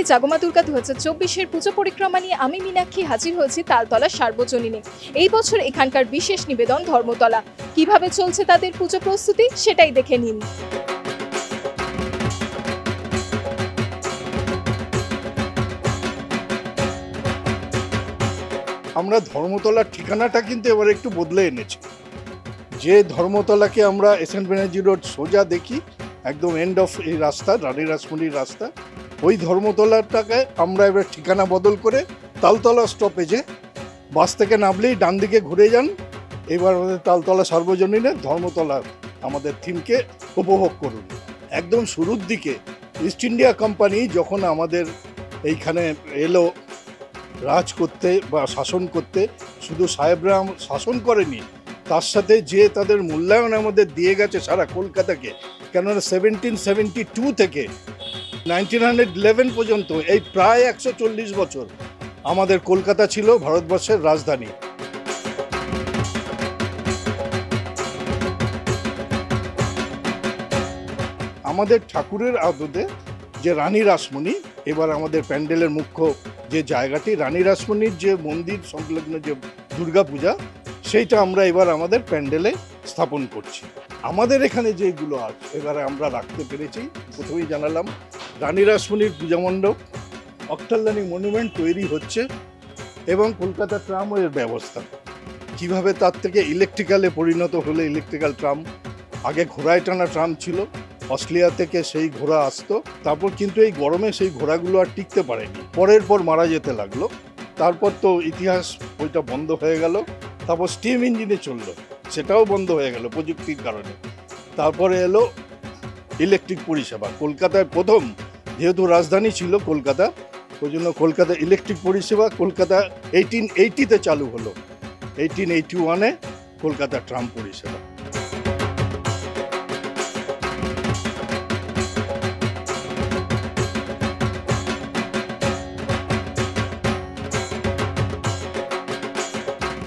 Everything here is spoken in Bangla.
জাগমা দুর্গা 2024-এর পুজো পরিক্রমা নিয়ে আমি মীনাক্ষী হাজির হয়েছি তালতলা সার্বজনীনে। এই বছর এখানকার বিশেষ নিবেদন ধর্মতলা। কিভাবে চলছে তাদের পুজো প্রস্তুতি সেটাই দেখে নিন। আমরা ধর্মতলার ঠিকানাটা কিন্তু এবার একটু বদলে এনেছি। যে ধর্মতলাকে আমরা এসএন ব্যানার্জি রোড সোজা দেখি, একদম এন্ড অফ এই রাস্তা, রানী রাসমণির রাস্তা, ওই ধর্মতলাটাকে আমরা এবার ঠিকানা বদল করে তালতলা স্টপেজে বাস থেকে নামলেই ডান দিকে ঘুরে যান। এবার আমাদের তালতলা সার্বজনীনে ধর্মতলা আমাদের থিমকে উপভোগ করুন। একদম শুরুর দিকে ইস্ট ইন্ডিয়া কোম্পানি যখন আমাদের এইখানে এলো রাজ করতে বা শাসন করতে, শুধু সাহেবরা শাসন করেনি, তার সাথে যে তাদের মূল্যায়ন আমাদের দিয়ে গেছে সারা কলকাতাকে। কেননা 1772 থেকে 1911 পর্যন্ত এই প্রায় 140 বছর আমাদের কলকাতা ছিল ভারতবর্ষের রাজধানী। আমাদের ঠাকুরের আদতে যে রানী রাসমণি, এবার আমাদের প্যান্ডেলের মুখ্য যে জায়গাটি রানী রাসমণির যে মন্দির সংলগ্ন যে দুর্গাপূজা, সেইটা আমরা এবার আমাদের প্যান্ডেলে স্থাপন করছি। আমাদের এখানে যেগুলো আছে এবারে আমরা রাখতে পেরেছি। প্রথমেই জানালাম রানী রাসমণির পূজা মণ্ডপ, অক্টালদানি মনুমেন্ট তৈরি হচ্ছে এবং কলকাতা ট্রামের ব্যবস্থা কিভাবে তার থেকে ইলেকট্রিক্যালে পরিণত হলে ইলেকট্রিক্যাল ট্রাম। আগে ঘোড়ায় টানা ট্রাম ছিল, অস্ট্রেলিয়া থেকে সেই ঘোড়া আসতো, তারপর কিন্তু এই গরমে সেই ঘোড়াগুলো আর টিকতে পারেনি, পরের পর মারা যেতে লাগলো। তারপর তো ইতিহাস ওইটা বন্ধ হয়ে গেল। তারপর স্টিম ইঞ্জিনে চললো, সেটাও বন্ধ হয়ে গেল প্রযুক্তির কারণে। তারপরে এলো ইলেকট্রিক পরিষেবা। কলকাতায় প্রথম, যেহেতু রাজধানী ছিল কলকাতা, ওই জন্য কলকাতা ইলেকট্রিক পরিষেবা কলকাতা 1880-তে চালু হলো। 1881-এ কলকাতা ট্রাম পরিষেবা।